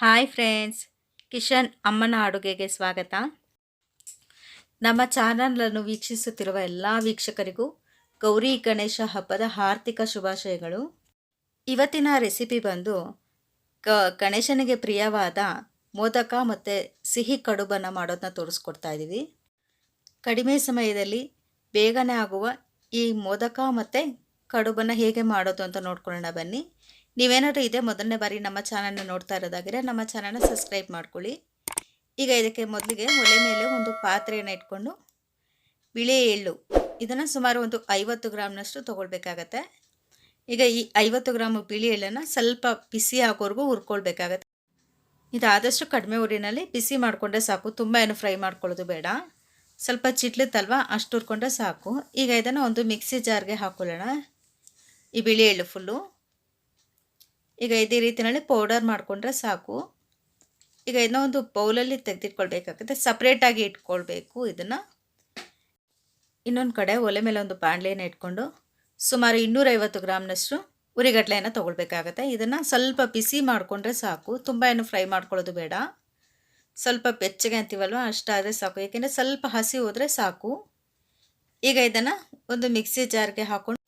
Hi friends, Kishan ಅಮ್ಮನ ಅಡುಗೆಗೆ ಸ್ವಾಗತ. ನಮ್ಮ ಚಾನಲನ್ನು ವೀಕ್ಷಿಸುತ್ತಿರುವ ಎಲ್ಲ ವೀಕ್ಷಕರಿಗೂ ಗೌರಿ ಗಣೇಶ ಹಬ್ಬದ ಆರ್ಥಿಕ ಶುಭಾಶಯಗಳು. ಇವತ್ತಿನ ರೆಸಿಪಿ ಬಂದು ಗಣೇಶನಿಗೆ ಪ್ರಿಯವಾದ ಮೋದಕ ಮತ್ತು ಸಿಹಿ ಕಡುಬನ್ನು ಮಾಡೋದನ್ನ ತೋರಿಸ್ಕೊಡ್ತಾ ಇದ್ದೀವಿ. ಕಡಿಮೆ ಸಮಯದಲ್ಲಿ ಬೇಗನೆ ಆಗುವ ಈ ಮೋದಕ ಮತ್ತು ಕಡುಬನ್ನು ಹೇಗೆ ಮಾಡೋದು ಅಂತ ನೋಡ್ಕೊಳ್ಳೋಣ ಬನ್ನಿ. ನೀವೇನಾದರೂ ಇದೇ ಮೊದಲನೇ ಬಾರಿ ನಮ್ಮ ಚಾನಲ್ನ ನೋಡ್ತಾ ಇರೋದಾದರೆ ನಮ್ಮ ಚಾನಲ್ನ ಸಬ್ಸ್ಕ್ರೈಬ್ ಮಾಡ್ಕೊಳ್ಳಿ. ಈಗ ಇದಕ್ಕೆ ಮೊದಲಿಗೆ ಒಲೆ ಮೇಲೆ ಒಂದು ಪಾತ್ರೆಯನ್ನು ಇಟ್ಕೊಂಡು ಬಿಳಿ ಎಳ್ಳು ಇದನ್ನು ಸುಮಾರು ಒಂದು 50 ಗ್ರಾಮ್ನಷ್ಟು ತೊಗೊಳ್ಬೇಕಾಗತ್ತೆ. ಈಗ ಈ 50 ಗ್ರಾಮ್ ಬಿಳಿ ಎಳ್ಳನ್ನು ಸ್ವಲ್ಪ ಬಿಸಿ ಆಗೋವರೆಗೂ ಹುರ್ಕೊಳ್ಬೇಕಾಗತ್ತೆ. ಇದಾದಷ್ಟು ಕಡಿಮೆ ಉರಿನಲ್ಲಿ ಬಿಸಿ ಮಾಡಿಕೊಂಡ್ರೆ ಸಾಕು, ತುಂಬ ಏನು ಫ್ರೈ ಮಾಡ್ಕೊಳ್ಳೋದು ಬೇಡ. ಸ್ವಲ್ಪ ಚಿಟ್ಲತ್ತಲ್ವ ಅಷ್ಟು ಹುರ್ಕೊಂಡ್ರೆ ಸಾಕು. ಈಗ ಇದನ್ನು ಒಂದು ಮಿಕ್ಸಿ ಜಾರ್ಗೆ ಹಾಕೊಳ್ಳೋಣ. ಈ ಬಿಳಿ ಎಳ್ಳು ಫುಲ್ಲು ಈಗ ಇದೇ ರೀತಿಯಲ್ಲಿ ಪೌಡರ್ ಮಾಡಿಕೊಂಡ್ರೆ ಸಾಕು. ಈಗ ಇದನ್ನ ಒಂದು ಬೌಲಲ್ಲಿ ತೆಗೆದಿಟ್ಕೊಳ್ಬೇಕಾಗುತ್ತೆ, ಸಪ್ರೇಟಾಗಿ ಇಟ್ಕೊಳ್ಬೇಕು. ಇದನ್ನು ಇನ್ನೊಂದು ಕಡೆ ಒಲೆ ಮೇಲೆ ಒಂದು ಬಾಣಲೆಯನ್ನು ಇಟ್ಕೊಂಡು ಸುಮಾರು 250 ಗ್ರಾಮ್ನಷ್ಟು ಉರಿಗಡ್ಲೆಯನ್ನು ತೊಗೊಳ್ಬೇಕಾಗತ್ತೆ. ಇದನ್ನು ಸ್ವಲ್ಪ ಬಿಸಿ ಮಾಡಿಕೊಂಡ್ರೆ ಸಾಕು, ತುಂಬ ಏನು ಫ್ರೈ ಮಾಡ್ಕೊಳ್ಳೋದು ಬೇಡ. ಸ್ವಲ್ಪ ಬೆಚ್ಚಗೆ ಅಂತೀವಲ್ವ ಅಷ್ಟಾದರೆ ಸಾಕು, ಏಕೆಂದರೆ ಸ್ವಲ್ಪ ಹಸಿ ಹೋದರೆ ಸಾಕು. ಈಗ ಇದನ್ನು ಒಂದು ಮಿಕ್ಸಿ ಜಾರ್ಗೆ ಹಾಕ್ಕೊಂಡು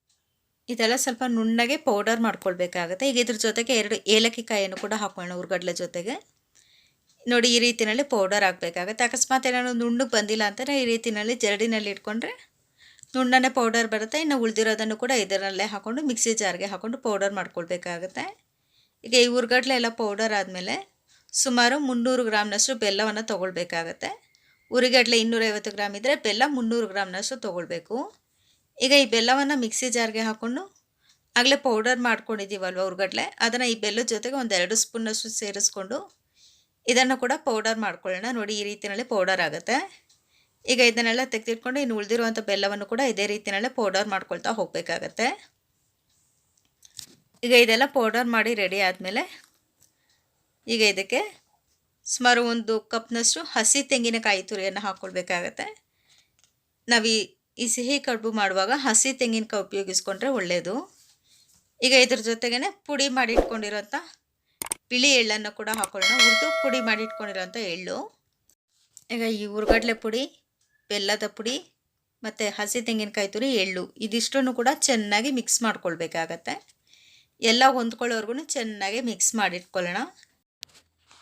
ಇದೆಲ್ಲ ಸ್ವಲ್ಪ ನುಣ್ಣಗೆ ಪೌಡರ್ ಮಾಡ್ಕೊಳ್ಬೇಕಾಗತ್ತೆ. ಈಗ ಇದ್ರ ಜೊತೆಗೆ 2 ಏಲಕ್ಕಿ ಕಾಯಿಯನ್ನು ಕೂಡ ಹಾಕೊಳ್ಳೋಣ ಉರ್ಗಡ್ಲೆ ಜೊತೆಗೆ. ನೋಡಿ, ಈ ರೀತಿಯಲ್ಲಿ ಪೌಡರ್ ಆಗಬೇಕಾಗತ್ತೆ. ಅಕಸ್ಮಾತ್ ಏನಾದ್ರು ನುಣ್ಣಗೆ ಬಂದಿಲ್ಲ ಅಂತಾರೆ ಈ ರೀತಿಯಲ್ಲಿ ಜರಡಿನಲ್ಲಿ ಇಟ್ಕೊಂಡ್ರೆ ನುಣ್ಣನೆ ಪೌಡರ್ ಬರುತ್ತೆ. ಇನ್ನು ಉಳಿದಿರೋದನ್ನು ಕೂಡ ಇದರಲ್ಲೇ ಹಾಕ್ಕೊಂಡು ಮಿಕ್ಸಿ ಜಾರ್ಗೆ ಹಾಕ್ಕೊಂಡು ಪೌಡರ್ ಮಾಡ್ಕೊಳ್ಬೇಕಾಗತ್ತೆ. ಈಗ ಈ ಉರ್ಗಡ್ಲೆ ಎಲ್ಲ ಪೌಡರ್ ಆದಮೇಲೆ ಸುಮಾರು 300 ಗ್ರಾಮ್ನಷ್ಟು ಬೆಲ್ಲವನ್ನು ತೊಗೊಳ್ಬೇಕಾಗತ್ತೆ. ಉರಿಗಡ್ಲೆ 250 ಗ್ರಾಮ್ ಇದ್ದರೆ ಬೆಲ್ಲ 300 ಗ್ರಾಮ್ನಷ್ಟು ತೊಗೊಳ್ಬೇಕು. ಈಗ ಈ ಬೆಲ್ಲವನ್ನು ಮಿಕ್ಸಿ ಜಾರ್ಗೆ ಹಾಕ್ಕೊಂಡು ಆಗಲೇ ಪೌಡರ್ ಮಾಡ್ಕೊಂಡಿದ್ದೀವಲ್ವ ಉರ್ಗಡ್ಲೆ, ಅದನ್ನು ಈ ಬೆಲ್ಲದ ಜೊತೆಗೆ ಒಂದು 2 ಸ್ಪೂನಷ್ಟು ಸೇರಿಸ್ಕೊಂಡು ಇದನ್ನು ಕೂಡ ಪೌಡರ್ ಮಾಡ್ಕೊಳ್ಳೋಣ. ನೋಡಿ, ಈ ರೀತಿಯಲ್ಲಿ ಪೌಡರ್ ಆಗುತ್ತೆ. ಈಗ ಇದನ್ನೆಲ್ಲ ತೆಗೆದಿಟ್ಕೊಂಡು ಇನ್ನು ಉಳಿದಿರುವಂಥ ಬೆಲ್ಲವನ್ನು ಕೂಡ ಇದೇ ರೀತಿಯಲ್ಲೇ ಪೌಡರ್ ಮಾಡ್ಕೊಳ್ತಾ ಹೋಗಬೇಕಾಗತ್ತೆ. ಈಗ ಇದೆಲ್ಲ ಪೌಡರ್ ಮಾಡಿ ರೆಡಿ ಆದಮೇಲೆ ಈಗ ಇದಕ್ಕೆ ಸುಮಾರು 1 ಕಪ್ನಷ್ಟು ಹಸಿ ತೆಂಗಿನಕಾಯಿ ತುರಿಯನ್ನು ಹಾಕ್ಕೊಳ್ಬೇಕಾಗತ್ತೆ. ನಾವು ಈ ಸಿಹಿ ಕಡುಬು ಮಾಡುವಾಗ ಹಸಿ ತೆಂಗಿನಕಾಯಿ ಉಪಯೋಗಿಸ್ಕೊಂಡ್ರೆ ಒಳ್ಳೆಯದು. ಈಗ ಇದ್ರ ಜೊತೆಗೇ ಪುಡಿ ಮಾಡಿ ಇಟ್ಕೊಂಡಿರೋಂಥ ಬಿಳಿ ಎಳ್ಳನ್ನು ಕೂಡ ಹಾಕೊಳ್ಳೋಣ. ಹುರಿದು ಪುಡಿ ಮಾಡಿ ಇಟ್ಕೊಂಡಿರೋಂಥ ಎಳ್ಳು. ಈಗ ಈ ಉರ್ಗಡ್ಲೆ ಪುಡಿ, ಬೆಲ್ಲದ ಪುಡಿ ಮತ್ತು ಹಸಿ ತೆಂಗಿನಕಾಯಿ ತುರಿ, ಎಳ್ಳು ಇದಿಷ್ಟನ್ನು ಕೂಡ ಚೆನ್ನಾಗಿ ಮಿಕ್ಸ್ ಮಾಡ್ಕೊಳ್ಬೇಕಾಗತ್ತೆ. ಎಲ್ಲ ಹೊಂದ್ಕೊಳ್ಳೋವರೆಗೂ ಚೆನ್ನಾಗಿ ಮಿಕ್ಸ್ ಮಾಡಿಟ್ಕೊಳ್ಳೋಣ.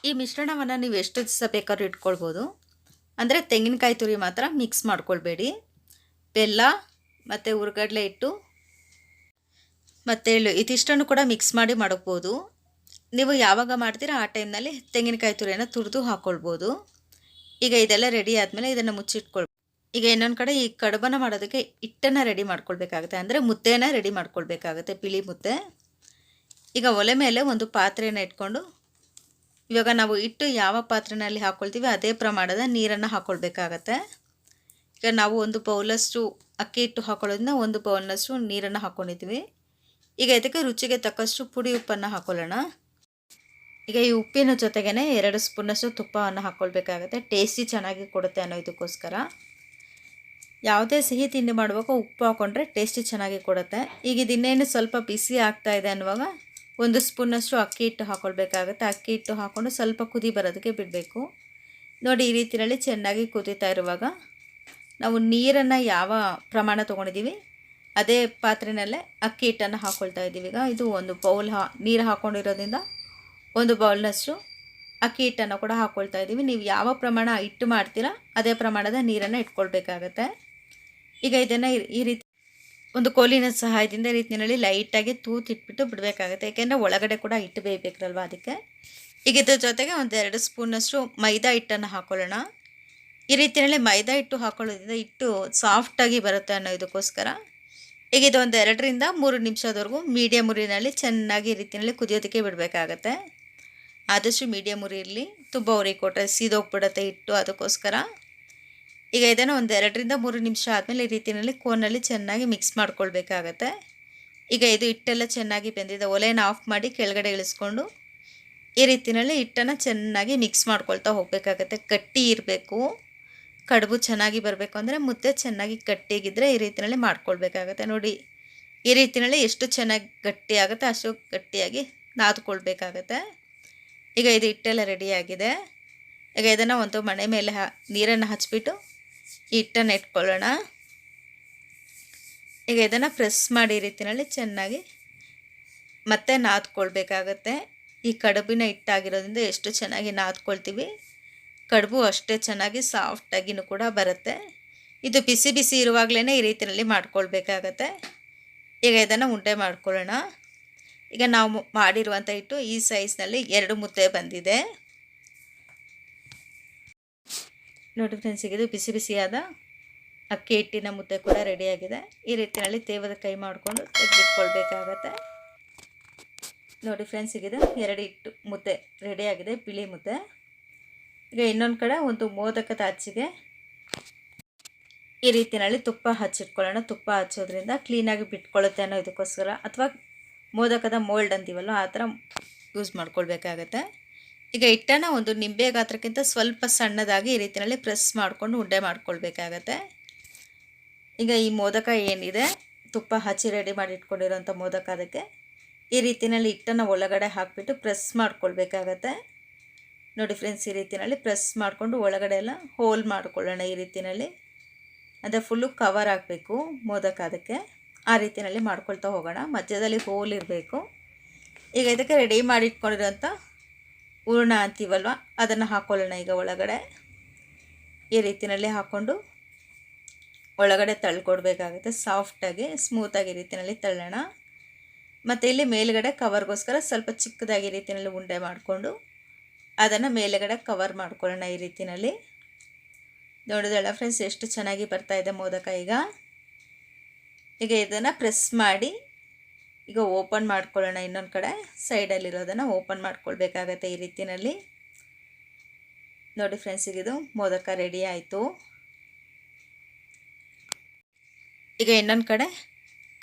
ಈ ಮಿಶ್ರಣವನ್ನು ನೀವು ಎಷ್ಟು ದಿವಸ ಬೇಕಾದ್ರೂ ಇಟ್ಕೊಳ್ಬೋದು. ಅಂದರೆ ತೆಂಗಿನಕಾಯಿ ತುರಿ ಮಾತ್ರ ಮಿಕ್ಸ್ ಮಾಡ್ಕೊಳ್ಬೇಡಿ. ಬೆಲ್ಲ ಮತ್ತು ಉರ್ಗಡ್ಲೆ ಹಿಟ್ಟು ಮತ್ತು ಎಳ್ಳು ಇದಿಷ್ಟನ್ನು ಕೂಡ ಮಿಕ್ಸ್ ಮಾಡಿ ಮಾಡಬಹುದು. ನೀವು ಯಾವಾಗ ಮಾಡ್ತೀರಾ ಆ ಟೈಮ್ನಲ್ಲಿ ತೆಂಗಿನಕಾಯಿ ತುರಿಯನ್ನು ತುರಿದು ಹಾಕ್ಕೊಳ್ಬೋದು. ಈಗ ಇದೆಲ್ಲ ರೆಡಿ ಆದಮೇಲೆ ಇದನ್ನು ಮುಚ್ಚಿಟ್ಕೊಳ್ಬೋದು. ಈಗ ಇನ್ನೊಂದು ಕಡೆ ಈ ಕಡುಬನ್ನು ಮಾಡೋದಕ್ಕೆ ಹಿಟ್ಟನ್ನು ರೆಡಿ ಮಾಡ್ಕೊಳ್ಬೇಕಾಗುತ್ತೆ, ಅಂದರೆ ಮುದ್ದೆನ ರೆಡಿ ಮಾಡ್ಕೊಳ್ಬೇಕಾಗುತ್ತೆ, ಬಿಳಿ ಮುದ್ದೆ. ಈಗ ಒಲೆ ಮೇಲೆ ಒಂದು ಪಾತ್ರೆಯನ್ನು ಇಟ್ಕೊಂಡು ಇವಾಗ ನಾವು ಹಿಟ್ಟು ಯಾವ ಪಾತ್ರೆಯಲ್ಲಿ ಹಾಕ್ಕೊಳ್ತೀವಿ ಅದೇ ಪ್ರಮಾಣದ ನೀರನ್ನು ಹಾಕ್ಕೊಳ್ಬೇಕಾಗತ್ತೆ. ಈಗ ನಾವು ಒಂದು ಬೌಲಷ್ಟು ಅಕ್ಕಿ ಹಿಟ್ಟು ಹಾಕೊಳ್ಳೋದ್ರಿಂದ 1 ಬೌಲ್ನಷ್ಟು ನೀರನ್ನು ಹಾಕ್ಕೊಂಡಿದ್ದೀವಿ. ಈಗ ಇದಕ್ಕೆ ರುಚಿಗೆ ತಕ್ಕಷ್ಟು ಪುಡಿ ಉಪ್ಪನ್ನು ಹಾಕ್ಕೊಳ್ಳೋಣ. ಈಗ ಈ ಉಪ್ಪಿನ ಜೊತೆಗೇ 2 ಸ್ಪೂನಷ್ಟು ತುಪ್ಪವನ್ನು ಹಾಕ್ಕೊಳ್ಬೇಕಾಗತ್ತೆ. ಟೇಸ್ಟಿ ಚೆನ್ನಾಗಿ ಕೊಡುತ್ತೆ ಅನ್ನೋ ಇದಕ್ಕೋಸ್ಕರ. ಯಾವುದೇ ಸಿಹಿ ತಿಂಡಿ ಮಾಡುವಾಗ ಉಪ್ಪು ಹಾಕ್ಕೊಂಡ್ರೆ ಟೇಸ್ಟಿ ಚೆನ್ನಾಗಿ ಕೊಡುತ್ತೆ. ಈಗ ಇದನ್ನೇನು ಸ್ವಲ್ಪ ಬಿಸಿ ಆಗ್ತಾ ಇದೆ ಅನ್ನುವಾಗ 1 ಸ್ಪೂನಷ್ಟು ಅಕ್ಕಿ ಹಿಟ್ಟು ಹಾಕ್ಕೊಳ್ಬೇಕಾಗತ್ತೆ. ಅಕ್ಕಿ ಹಿಟ್ಟು ಹಾಕ್ಕೊಂಡು ಸ್ವಲ್ಪ ಕುದಿ ಬರೋದಕ್ಕೆ ಬಿಡಬೇಕು. ನೋಡಿ, ಈ ರೀತಿಯಲ್ಲಿ ಚೆನ್ನಾಗಿ ಕುದೀತಾ ಇರುವಾಗ ನಾವು ನೀರನ್ನು ಯಾವ ಪ್ರಮಾಣ ತೊಗೊಂಡಿದ್ದೀವಿ ಅದೇ ಪಾತ್ರೆಯಲ್ಲೇ ಅಕ್ಕಿ ಹಿಟ್ಟನ್ನು ಹಾಕ್ಕೊಳ್ತಾ ಇದ್ದೀವಿ. ಈಗ ಇದು 1 ಬೌಲ್ ನೀರು ಹಾಕ್ಕೊಂಡಿರೋದ್ರಿಂದ 1 ಬೌಲ್ನಷ್ಟು ಅಕ್ಕಿ ಹಿಟ್ಟನ್ನು ಕೂಡ ಹಾಕ್ಕೊಳ್ತಾ ಇದ್ದೀವಿ. ನೀವು ಯಾವ ಪ್ರಮಾಣ ಹಿಟ್ಟು ಮಾಡ್ತೀರಾ ಅದೇ ಪ್ರಮಾಣದ ನೀರನ್ನು ಇಟ್ಕೊಳ್ಬೇಕಾಗತ್ತೆ. ಈಗ ಇದನ್ನು ಈ ರೀತಿ ಒಂದು ಕೋಲಿನ ಸಹಾಯದಿಂದ ಈ ರೀತಿಯಲ್ಲಿ ಲೈಟಾಗಿ ತೂತಿಟ್ಬಿಟ್ಟು ಬಿಡಬೇಕಾಗುತ್ತೆ, ಏಕೆಂದರೆ ಒಳಗಡೆ ಕೂಡ ಹಿಟ್ಟು ಬೇಯಬೇಕಲ್ವ ಅದಕ್ಕೆ. ಈಗ ಇದ್ರ ಜೊತೆಗೆ ಒಂದು 2 ಸ್ಪೂನಷ್ಟು ಮೈದಾ ಹಿಟ್ಟನ್ನು ಹಾಕ್ಕೊಳ್ಳೋಣ. ಈ ರೀತಿಯಲ್ಲಿ ಮೈದಾ ಹಿಟ್ಟು ಹಾಕೊಳ್ಳೋದ್ರಿಂದ ಹಿಟ್ಟು ಸಾಫ್ಟಾಗಿ ಬರುತ್ತೆ ಅನ್ನೋ ಇದಕ್ಕೋಸ್ಕರ. ಈಗ ಇದು ಒಂದು 2ರಿಂದ 3 ನಿಮಿಷದವರೆಗೂ ಮೀಡಿಯಮ್ ಉರಿನಲ್ಲಿ ಚೆನ್ನಾಗಿ ಈ ರೀತಿಯಲ್ಲಿ ಕುದಿಯೋದಕ್ಕೆ ಬಿಡಬೇಕಾಗತ್ತೆ. ಆದಷ್ಟು ಮೀಡಿಯಮ್ ಉರಿ ಇರಲಿ, ತುಂಬ ಉರಿ ಕೊಟ್ಟರೆ ಸೀದೋಗ್ಬಿಡುತ್ತೆ ಹಿಟ್ಟು, ಅದಕ್ಕೋಸ್ಕರ. ಈಗ ಇದನ್ನು ಒಂದು 2ರಿಂದ 3 ನಿಮಿಷ ಆದಮೇಲೆ ಈ ರೀತಿಯಲ್ಲಿ ಕೋನಲ್ಲಿ ಚೆನ್ನಾಗಿ ಮಿಕ್ಸ್ ಮಾಡ್ಕೊಳ್ಬೇಕಾಗತ್ತೆ. ಈಗ ಇದು ಹಿಟ್ಟೆಲ್ಲ ಚೆನ್ನಾಗಿ ಬೆಂದಿದೆ. ಒಲೆನ ಆಫ್ ಮಾಡಿ ಕೆಳಗಡೆ ಇಳಿಸ್ಕೊಂಡು ಈ ರೀತಿಯಲ್ಲಿ ಹಿಟ್ಟನ್ನು ಚೆನ್ನಾಗಿ ಮಿಕ್ಸ್ ಮಾಡ್ಕೊಳ್ತಾ ಹೋಗಬೇಕಾಗತ್ತೆ. ಗಟ್ಟಿ ಇರಬೇಕು. ಕಡುಬು ಚೆನ್ನಾಗಿ ಬರಬೇಕು ಅಂದರೆ ಮುದ್ದೆ ಚೆನ್ನಾಗಿ ಗಟ್ಟಿಯಾಗಿದ್ದರೆ ಈ ರೀತಿಯಲ್ಲಿ ಮಾಡ್ಕೊಳ್ಬೇಕಾಗತ್ತೆ. ನೋಡಿ, ಈ ರೀತಿಯಲ್ಲಿ ಎಷ್ಟು ಚೆನ್ನಾಗಿ ಗಟ್ಟಿ ಆಗುತ್ತೆ ಅಷ್ಟು ಗಟ್ಟಿಯಾಗಿ ನಾದ್ಕೊಳ್ಬೇಕಾಗತ್ತೆ. ಈಗ ಇದು ಹಿಟ್ಟೆಲ್ಲ ರೆಡಿಯಾಗಿದೆ. ಈಗ ಇದನ್ನು ಒಂದು ಮಣೆ ಮೇಲೆ ನೀರನ್ನು ಹಚ್ಬಿಟ್ಟು ಈ ಹಿಟ್ಟನ್ನು ಇಟ್ಕೊಳ್ಳೋಣ. ಈಗ ಇದನ್ನು ಪ್ರೆಸ್ ಮಾಡಿ ಈ ರೀತಿಯಲ್ಲಿ ಚೆನ್ನಾಗಿ ಮತ್ತೆ ನಾದ್ಕೊಳ್ಬೇಕಾಗತ್ತೆ. ಈ ಕಡುಬಿನ ಹಿಟ್ಟಾಗಿರೋದ್ರಿಂದ ಎಷ್ಟು ಚೆನ್ನಾಗಿ ನಾದ್ಕೊಳ್ತೀವಿ ಕಡುಬು ಅಷ್ಟೇ ಚೆನ್ನಾಗಿ ಸಾಫ್ಟಾಗಿನೂ ಕೂಡ ಬರುತ್ತೆ. ಇದು ಬಿಸಿ ಬಿಸಿ ಇರುವಾಗಲೇ ಈ ರೀತಿಯಲ್ಲಿ ಮಾಡ್ಕೊಳ್ಬೇಕಾಗತ್ತೆ. ಈಗ ಇದನ್ನು ಉಂಡೆ ಮಾಡ್ಕೊಳ್ಳೋಣ. ಈಗ ನಾವು ಮಾಡಿರುವಂಥ ಹಿಟ್ಟು ಈ ಸೈಜ್ನಲ್ಲಿ 2 ಮುದ್ದೆ ಬಂದಿದೆ ನೋಡಿ ಫ್ರೆಂಡ್ಸ್. ಈಗ ಇದು ಬಿಸಿ ಬಿಸಿಯಾದ ಅಕ್ಕಿ ಹಿಟ್ಟಿನ ಮುದ್ದೆ ಕೂಡ ರೆಡಿಯಾಗಿದೆ. ಈ ರೀತಿಯಲ್ಲಿ ತೇವದ ಕೈ ಮಾಡಿಕೊಂಡು ತೆಗೆದಿಟ್ಕೊಳ್ಬೇಕಾಗತ್ತೆ ನೋಡಿ ಫ್ರೆಂಡ್ಸ್. ಈಗ ಇದು 2 ಹಿಟ್ಟು ಮುದ್ದೆ ರೆಡಿಯಾಗಿದೆ, ಬಿಳಿ ಮುದ್ದೆ. ಈಗ ಇನ್ನೊಂದು ಕಡೆ ಒಂದು ಮೋದಕದ ಅಚ್ಚಿಗೆ ಈ ರೀತಿಯಲ್ಲಿ ತುಪ್ಪ ಹಚ್ಚಿಟ್ಕೊಳ್ಳೋಣ. ತುಪ್ಪ ಹಚ್ಚೋದ್ರಿಂದ ಕ್ಲೀನಾಗಿ ಬಿಟ್ಕೊಳ್ಳುತ್ತೆ ಅನ್ನೋ ಇದಕ್ಕೋಸ್ಕರ, ಅಥವಾ ಮೋದಕದ ಮೋಲ್ಡ್ ಅಂತೀವಲ್ಲ ಆ ಥರ ಯೂಸ್ ಮಾಡ್ಕೊಳ್ಬೇಕಾಗತ್ತೆ. ಈಗ ಹಿಟ್ಟನ್ನು ಒಂದು ನಿಂಬೆ ಗಾತ್ರಕ್ಕಿಂತ ಸ್ವಲ್ಪ ಸಣ್ಣದಾಗಿ ಈ ರೀತಿಯಲ್ಲಿ ಪ್ರೆಸ್ ಮಾಡಿಕೊಂಡು ಉಂಡೆ ಮಾಡ್ಕೊಳ್ಬೇಕಾಗತ್ತೆ. ಈಗ ಈ ಮೋದಕ ಏನಿದೆ ತುಪ್ಪ ಹಚ್ಚಿ ರೆಡಿ ಮಾಡಿ ಇಟ್ಕೊಂಡಿರೋಂಥ ಮೋದಕ, ಅದಕ್ಕೆ ಈ ರೀತಿಯಲ್ಲಿ ಹಿಟ್ಟನ್ನು ಒಳಗಡೆ ಹಾಕಿಬಿಟ್ಟು ಪ್ರೆಸ್ ಮಾಡ್ಕೊಳ್ಬೇಕಾಗತ್ತೆ ನೋಡಿ ಫ್ರೆಂಡ್ಸ್. ಈ ರೀತಿಯಲ್ಲಿ ಪ್ರೆಸ್ ಮಾಡಿಕೊಂಡು ಒಳಗಡೆ ಎಲ್ಲ ಹೋಲ್ ಮಾಡ್ಕೊಳ್ಳೋಣ. ಈ ರೀತಿಯಲ್ಲಿ ಅಂದರೆ ಫುಲ್ಲು ಕವರ್ ಆಗಬೇಕು ಮೋದಕ, ಅದಕ್ಕೆ ಆ ರೀತಿಯಲ್ಲಿ ಮಾಡ್ಕೊಳ್ತಾ ಹೋಗೋಣ. ಮಧ್ಯದಲ್ಲಿ ಹೋಲ್ ಇರಬೇಕು. ಈಗ ಇದಕ್ಕೆ ರೆಡಿ ಮಾಡಿ ಇಟ್ಕೊಂಡಿರೋಂಥ ಹೂರ್ಣ ಅಂತೀವಲ್ವ ಅದನ್ನು ಹಾಕ್ಕೊಳ್ಳೋಣ. ಈಗ ಒಳಗಡೆ ಈ ರೀತಿಯಲ್ಲಿ ಹಾಕ್ಕೊಂಡು ಒಳಗಡೆ ತಳ್ಕೊಡ್ಬೇಕಾಗುತ್ತೆ. ಸಾಫ್ಟಾಗಿ ಸ್ಮೂತಾಗಿ ಈ ರೀತಿಯಲ್ಲಿ ತಳ್ಳೋಣ. ಮತ್ತು ಇಲ್ಲಿ ಮೇಲುಗಡೆ ಕವರ್ಗೋಸ್ಕರ ಸ್ವಲ್ಪ ಚಿಕ್ಕದಾಗಿ ಈ ರೀತಿಯಲ್ಲಿ ಉಂಡೆ ಮಾಡಿಕೊಂಡು ಅದನ್ನು ಮೇಲುಗಡೆ ಕವರ್ ಮಾಡ್ಕೊಳ್ಳೋಣ. ಈ ರೀತಿಯಲ್ಲಿ ನೋಡಿದಲ್ಲ ಫ್ರೆಂಡ್ಸ್ ಎಷ್ಟು ಚೆನ್ನಾಗಿ ಬರ್ತಾಯಿದೆ ಮೋದಕ. ಈಗ ಇದನ್ನು ಪ್ರೆಸ್ ಮಾಡಿ ಈಗ ಓಪನ್ ಮಾಡ್ಕೊಳ್ಳೋಣ. ಇನ್ನೊಂದು ಕಡೆ ಸೈಡಲ್ಲಿರೋದನ್ನು ಓಪನ್ ಮಾಡ್ಕೊಳ್ಬೇಕಾಗತ್ತೆ ಈ ರೀತಿಯಲ್ಲಿ ನೋಡಿ ಫ್ರೆಂಡ್ಸ್. ಈಗ ಇದು ಮೋದಕ ರೆಡಿ ಆಯಿತು. ಈಗ ಇನ್ನೊಂದು ಕಡೆ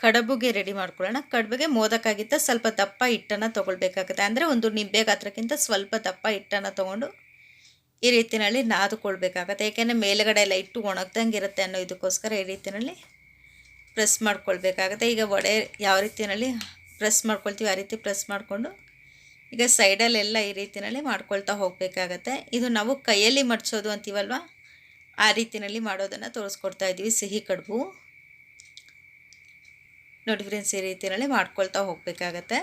ಕಡುಬುಗೆ ರೆಡಿ ಮಾಡ್ಕೊಳ್ಳೋಣ. ಕಡುಬಿಗೆ ಮೋದಕ್ಕಾಗಿಂತ ಸ್ವಲ್ಪ ದಪ್ಪ ಹಿಟ್ಟನ್ನು ತೊಗೊಳ್ಬೇಕಾಗುತ್ತೆ. ಅಂದರೆ ಒಂದು ನಿಂಬೆ ಗಾತ್ರಕ್ಕಿಂತ ಸ್ವಲ್ಪ ದಪ್ಪ ಹಿಟ್ಟನ್ನು ತೊಗೊಂಡು ಈ ರೀತಿಯಲ್ಲಿ ನಾದ್ಕೊಳ್ಬೇಕಾಗತ್ತೆ. ಏಕೆಂದರೆ ಮೇಲುಗಡೆ ಎಲ್ಲ ಇಟ್ಟು ಒಣಗ್ದಂಗೆ ಇರುತ್ತೆ ಅನ್ನೋ ಇದಕ್ಕೋಸ್ಕರ ಈ ರೀತಿಯಲ್ಲಿ ಪ್ರೆಸ್ ಮಾಡ್ಕೊಳ್ಬೇಕಾಗತ್ತೆ. ಈಗ ವಡೆ ಯಾವ ರೀತಿಯಲ್ಲಿ ಪ್ರೆಸ್ ಮಾಡ್ಕೊಳ್ತೀವಿ ಆ ರೀತಿ ಪ್ರೆಸ್ ಮಾಡಿಕೊಂಡು ಈಗ ಸೈಡಲ್ಲೆಲ್ಲ ಈ ರೀತಿಯಲ್ಲಿ ಮಾಡ್ಕೊಳ್ತಾ ಹೋಗಬೇಕಾಗತ್ತೆ. ಇದು ನಾವು ಕೈಯಲ್ಲಿ ಮಡ್ಚೋದು ಅಂತೀವಲ್ವ ಆ ರೀತಿಯಲ್ಲಿ ಮಾಡೋದನ್ನು ತೋರಿಸ್ಕೊಡ್ತಾ ಇದ್ದೀವಿ. ಸಿಹಿ ಕಡುಬು ನೋಡಿ ಫ್ರೆಂಡ್ಸ್, ಈ ರೀತಿಯಲ್ಲಿ ಮಾಡ್ಕೊಳ್ತಾ ಹೋಗಬೇಕಾಗತ್ತೆ.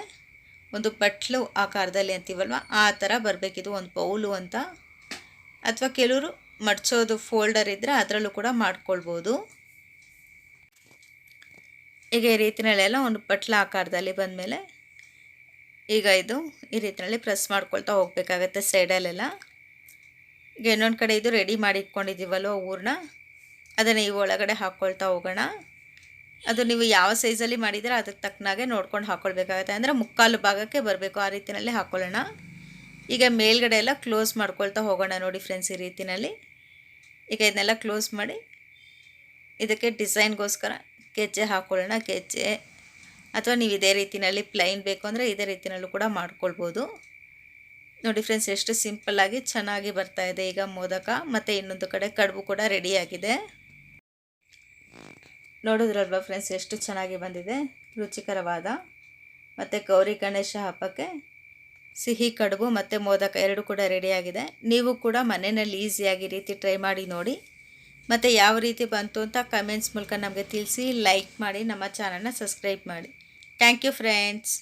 ಒಂದು ಬಟ್ಲು ಆಕಾರದಲ್ಲಿ ಅಂತೀವಲ್ವ ಆ ಥರ ಬರಬೇಕಿದು. ಒಂದು ಬೌಲು ಅಂತ, ಅಥವಾ ಕೆಲವರು ಮಡ್ಚೋದು ಫೋಲ್ಡರ್ ಇದ್ದರೆ ಅದರಲ್ಲೂ ಕೂಡ ಮಾಡ್ಕೊಳ್ಬೋದು. ಈಗ ಈ ರೀತಿಯಲ್ಲೆಲ್ಲ ಒಂದು ಬಟ್ಲ ಆಕಾರದಲ್ಲಿ ಬಂದಮೇಲೆ ಈಗ ಇದು ಈ ರೀತಿಯಲ್ಲಿ ಪ್ರೆಸ್ ಮಾಡ್ಕೊಳ್ತಾ ಹೋಗಬೇಕಾಗತ್ತೆ ಸೈಡಲ್ಲೆಲ್ಲ. ಈಗ ಇನ್ನೊಂದು ಕಡೆ ಇದು ರೆಡಿ ಮಾಡಿ ಇಟ್ಕೊಂಡಿದ್ದೀವಲ್ವ ಹೂರ್ಣ, ಅದನ್ನು ಈ ಒಳಗಡೆ ಹಾಕ್ಕೊಳ್ತಾ ಹೋಗೋಣ. ಅದು ನೀವು ಯಾವ ಸೈಜಲ್ಲಿ ಮಾಡಿದರೆ ಅದಕ್ಕೆ ತಕ್ಕನಾಗೆ ನೋಡ್ಕೊಂಡು ಹಾಕ್ಕೊಳ್ಬೇಕಾಗತ್ತೆ. ಅಂದರೆ ಮುಕ್ಕಾಲು ಭಾಗಕ್ಕೆ ಬರಬೇಕು ಆ ರೀತಿಯಲ್ಲಿ ಹಾಕ್ಕೊಳ್ಳೋಣ. ಈಗ ಮೇಲ್ಗಡೆ ಎಲ್ಲ ಕ್ಲೋಸ್ ಮಾಡ್ಕೊಳ್ತಾ ಹೋಗೋಣ ನೋಡಿ ಫ್ರೆಂಡ್ಸ್. ಈ ರೀತಿಯಲ್ಲಿ ಈಗ ಇದನ್ನೆಲ್ಲ ಕ್ಲೋಸ್ ಮಾಡಿ ಇದಕ್ಕೆ ಡಿಸೈನ್ಗೋಸ್ಕರ ಗೆಜ್ಜೆ ಹಾಕ್ಕೊಳ್ಳೋಣ. ಗೆಜ್ಜೆ ಅಥವಾ ನೀವು ಇದೇ ರೀತಿಯಲ್ಲಿ ಪ್ಲೈನ್ ಬೇಕು ಅಂದರೆ ಇದೇ ರೀತಿಯಲ್ಲೂ ಕೂಡ ಮಾಡ್ಕೊಳ್ಬೋದು. ನೋಡಿ ಫ್ರೆಂಡ್ಸ್ ಎಷ್ಟು ಸಿಂಪಲ್ಲಾಗಿ ಚೆನ್ನಾಗಿ ಬರ್ತಾಯಿದೆ ಈಗ ಮೋದಕ. ಮತ್ತು ಇನ್ನೊಂದು ಕಡೆ ಕಡುಬು ಕೂಡ ರೆಡಿಯಾಗಿದೆ. ನೋಡಿದ್ರಲ್ವ ಫ್ರೆಂಡ್ಸ್ ಎಷ್ಟು ಚೆನ್ನಾಗಿ ಬಂದಿದೆ, ರುಚಿಕರವಾದ. ಮತ್ತು ಗೌರಿ ಗಣೇಶ ಹಬ್ಬಕ್ಕೆ ಸಿಹಿ ಕಡುಬು ಮತ್ತು ಮೋದಕ ಎರಡು ಕೂಡ ರೆಡಿಯಾಗಿದೆ. ನೀವು ಕೂಡ ಮನೆಯಲ್ಲಿ ಈಸಿಯಾಗಿ ರೀತಿ ಟ್ರೈ ಮಾಡಿ ನೋಡಿ. ಮತ್ತು ಯಾವ ರೀತಿ ಬಂತು ಅಂತ ಕಮೆಂಟ್ಸ್ ಮೂಲಕ ನಮಗೆ ತಿಳಿಸಿ. ಲೈಕ್ ಮಾಡಿ, ನಮ್ಮ ಚಾನಲ್ನ ಸಬ್ಸ್ಕ್ರೈಬ್ ಮಾಡಿ. Thank you friends.